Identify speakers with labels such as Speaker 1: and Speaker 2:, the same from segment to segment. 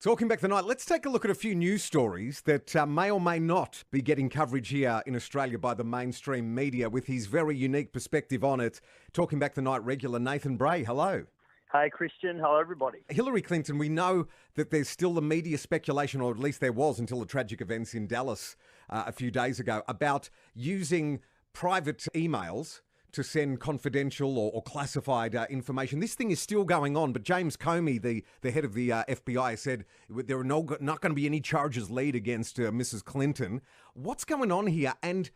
Speaker 1: Talking back the night, let's take a look at a few news stories that may or may not be getting coverage here in Australia by the mainstream media with his very unique perspective on it. Talking back the night regular Nathan Bray, hello.
Speaker 2: Hey, Christian. Hello, everybody.
Speaker 1: Hilary Clinton, we know that there's still the media speculation, or at least there was until the tragic events in Dallas a few days ago, about using private emails to send confidential or classified information. This thing is still going on, but James Comey, the head of the FBI, said there are not going to be any charges laid against Mrs. Clinton. What's going on here, and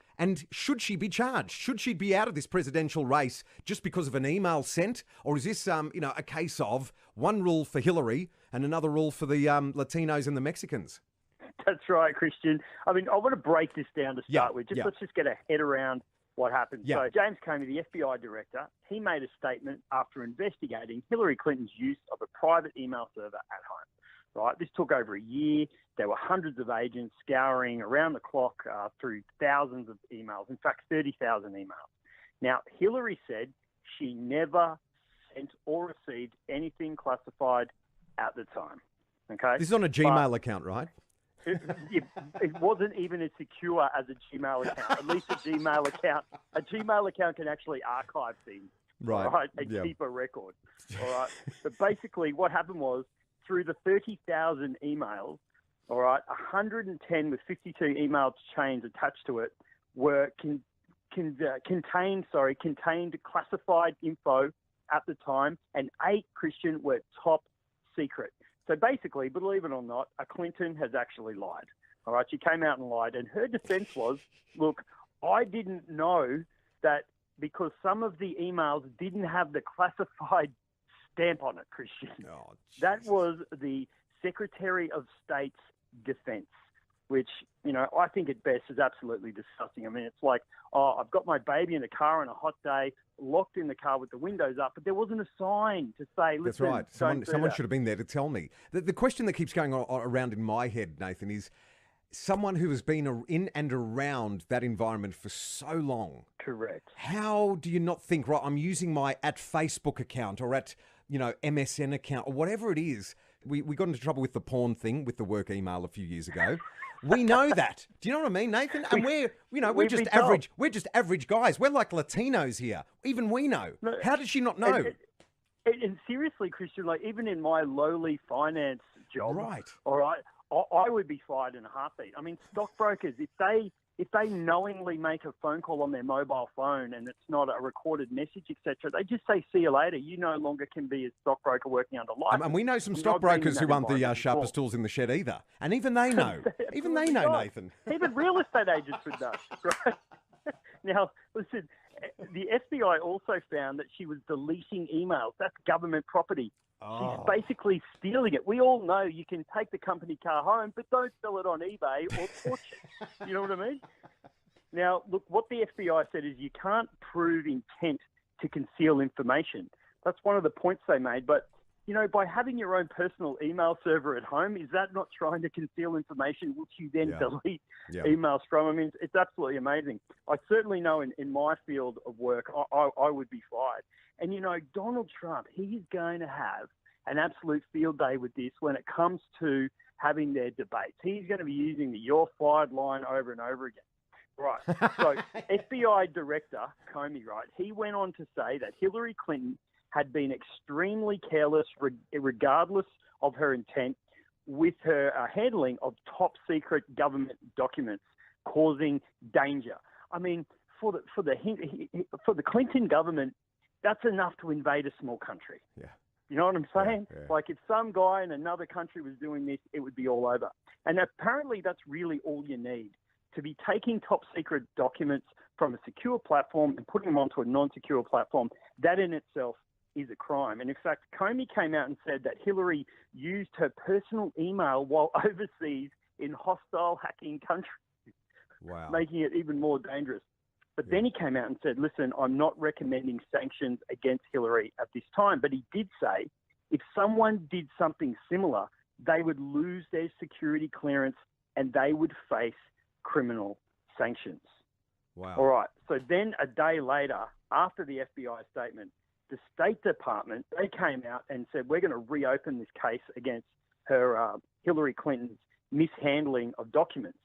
Speaker 1: should she be charged? Should she be out of this presidential race just because of an email sent? Or is this a case of one rule for Hillary and another rule for the Latinos and the Mexicans?
Speaker 2: That's right, Christian. I mean, I want to break this down to start with. Let's just get a head around what happened. So James Comey, the FBI director, he made a statement after investigating Hilary Clinton's use of a private email server at home. Right, this took over a year. There were hundreds of agents scouring around the clock through thousands of emails, in fact, 30,000 emails. Now, Hillary said she never sent or received anything classified at the time. Okay,
Speaker 1: this is on a Gmail account, right?
Speaker 2: It wasn't even as secure as a Gmail account. At least a Gmail account can actually archive things, right? And keep a record, all right? But basically what happened was, through the 30,000 emails, all right, 110 with 52 email chains attached to it were contained classified info at the time, and 8, Christian, were top secret. So basically, believe it or not, Clinton has actually lied. All right, she came out and lied, and her defense was, look, I didn't know that because some of the emails didn't have the classified stamp on it, Christian.
Speaker 1: Oh,
Speaker 2: that was the Secretary of State's defense, which, I think at best is absolutely disgusting. I mean, it's like, I've got my baby in the car on a hot day, locked in the car with the windows up, but there wasn't a sign to say, listen,
Speaker 1: that's right. Someone should have been there to tell me. The question that keeps going around in my head, Nathan, is someone who has been in and around that environment for so long.
Speaker 2: Correct.
Speaker 1: How do you not think, right, I'm using my @Facebook account or MSN account or whatever it is. We got into trouble with the porn thing with the work email a few years ago. We know that. Do you know what I mean, Nathan? And we're just average. We're just average guys. We're like Latinos here. Even we know.
Speaker 2: No,
Speaker 1: how did she not know?
Speaker 2: And seriously, Christian, like even in my lowly finance job,
Speaker 1: right?
Speaker 2: All right, I would be fired in a heartbeat. I mean, stockbrokers, if they knowingly make a phone call on their mobile phone and it's not a recorded message, etc., they just say, see you later. You no longer can be a stockbroker working under license.
Speaker 1: And we know some stockbrokers who aren't the sharpest tools in the shed either. And even they know. Even they know, Nathan.
Speaker 2: Even real estate agents would know. Right? Now, listen, the FBI also found that she was deleting emails. That's government property. She's basically stealing it. We all know you can take the company car home, but don't sell it on eBay or torch it. You know what I mean? Now, look, what the FBI said is you can't prove intent to conceal information. That's one of the points they made. But, by having your own personal email server at home, is that not trying to conceal information which you then delete emails from? I mean, it's absolutely amazing. I certainly know in my field of work, I would be fired. And, Donald Trump, he's going to have an absolute field day with this when it comes to having their debates. He's going to be using the "you're fired" line over and over again. Right. So FBI Director Comey, right, he went on to say that Hillary Clinton had been extremely careless, regardless of her intent, with her handling of top secret government documents, causing danger. I mean, for the Clinton government, that's enough to invade a small country.
Speaker 1: Yeah.
Speaker 2: You know what I'm saying?
Speaker 1: Yeah.
Speaker 2: Like if some guy in another country was doing this, it would be all over. And apparently that's really all you need to be taking top secret documents from a secure platform and putting them onto a non-secure platform. That in itself is a crime. And in fact, Comey came out and said that Hillary used her personal email while overseas in hostile hacking countries, making it even more dangerous. But then he came out and said, listen, I'm not recommending sanctions against Hillary at this time. But he did say if someone did something similar, they would lose their security clearance and they would face criminal sanctions.
Speaker 1: Wow.
Speaker 2: All right. So then a day later, after the FBI statement, the State Department, they came out and said, we're going to reopen this case against her Hilary Clinton's mishandling of documents.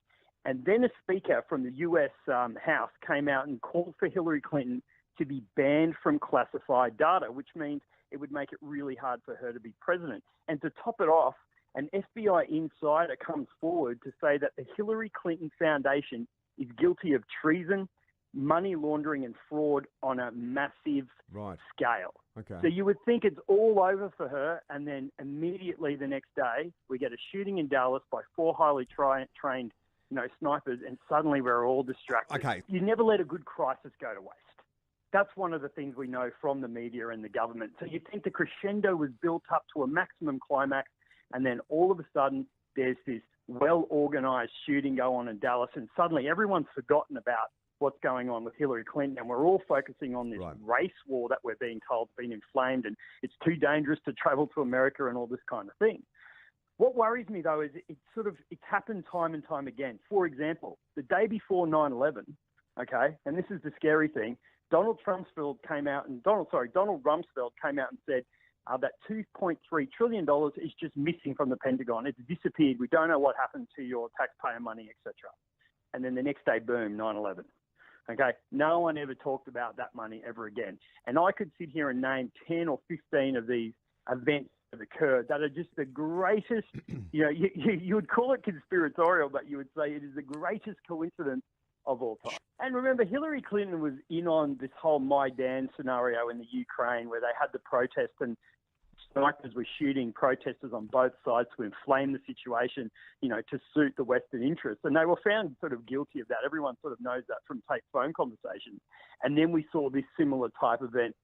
Speaker 2: And then a speaker from the US House came out and called for Hilary Clinton to be banned from classified data, which means it would make it really hard for her to be president. And to top it off, an FBI insider comes forward to say that the Hillary Clinton Foundation is guilty of treason, money laundering and fraud on a massive scale.
Speaker 1: Okay.
Speaker 2: So you would think it's all over for her, and then immediately the next day we get a shooting in Dallas by 4 highly trained snipers, and suddenly we're all distracted.
Speaker 1: Okay.
Speaker 2: You never let a good crisis go to waste. That's one of the things we know from the media and the government. So you'd think the crescendo was built up to a maximum climax, and then all of a sudden there's this well-organised shooting go on in Dallas, and suddenly everyone's forgotten about what's going on with Hillary Clinton, and we're all focusing on this race war that we're being told has been inflamed, and it's too dangerous to travel to America and all this kind of thing. What worries me, though, is it's happened time and time again. For example, the day before 9/11, okay, and this is the scary thing, Donald Rumsfeld came out and said that $2.3 trillion is just missing from the Pentagon. It's disappeared. We don't know what happened to your taxpayer money, etc. And then the next day, boom, 9/11. Okay, no one ever talked about that money ever again. And I could sit here and name 10 or 15 of these events that occurred that are just the greatest, you would call it conspiratorial, but you would say it is the greatest coincidence of all time. And remember, Hillary Clinton was in on this whole Maidan scenario in the Ukraine where they had the protest and snipers were shooting protesters on both sides to inflame the situation, to suit the Western interests. And they were found sort of guilty of that. Everyone sort of knows that from tape phone conversations. And then we saw this similar type event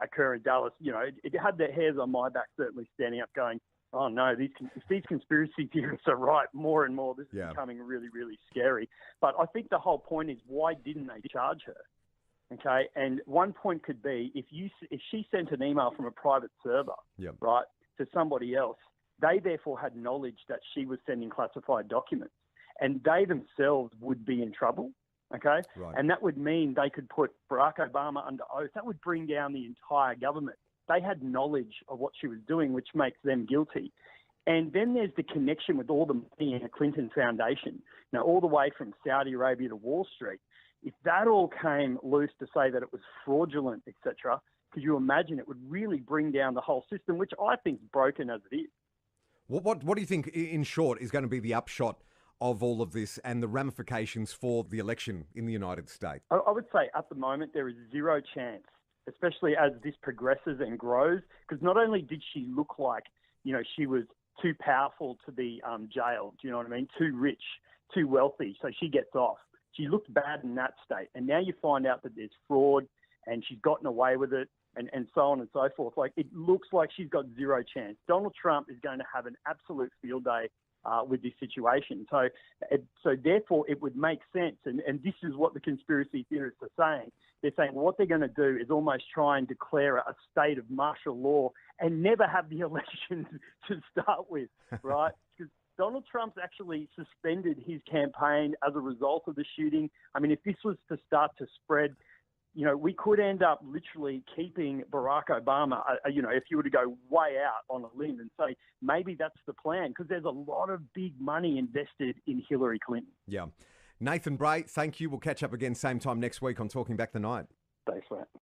Speaker 2: occur in Dallas. It had the hairs on my back certainly standing up going, oh no, if these conspiracy theorists are right, more and more, this is becoming really, really scary. But I think the whole point is, why didn't they charge her? Okay, and one point could be if she sent an email from a private server, right, to somebody else, they therefore had knowledge that she was sending classified documents, and they themselves would be in trouble. Okay, and that would mean they could put Barack Obama under oath. That would bring down the entire government. They had knowledge of what she was doing, which makes them guilty. And then there's the connection with all the money in the Clinton Foundation, all the way from Saudi Arabia to Wall Street. If that all came loose to say that it was fraudulent, etc., could you imagine it would really bring down the whole system, which I think is broken as it is.
Speaker 1: What do you think, in short, is going to be the upshot of all of this and the ramifications for the election in the United States?
Speaker 2: I would say at the moment there is zero chance, especially as this progresses and grows, because not only did she look like, she was too powerful to be jailed, do you know what I mean? Too rich, too wealthy, so she gets off. She looked bad in that state. And now you find out that there's fraud and she's gotten away with it and so on and so forth. Like, it looks like she's got zero chance. Donald Trump is going to have an absolute field day with this situation. So therefore it would make sense. And this is what the conspiracy theorists are saying. They're saying what they're going to do is almost try and declare a state of martial law and never have the elections to start with, right? Because Donald Trump's actually suspended his campaign as a result of the shooting. I mean, if this was to start to spread, we could end up literally keeping Barack Obama, if you were to go way out on a limb and say, maybe that's the plan, because there's a lot of big money invested in Hillary Clinton.
Speaker 1: Yeah. Nathan Bray, thank you. We'll catch up again same time next week on Talking Back the Night.
Speaker 2: Thanks, mate.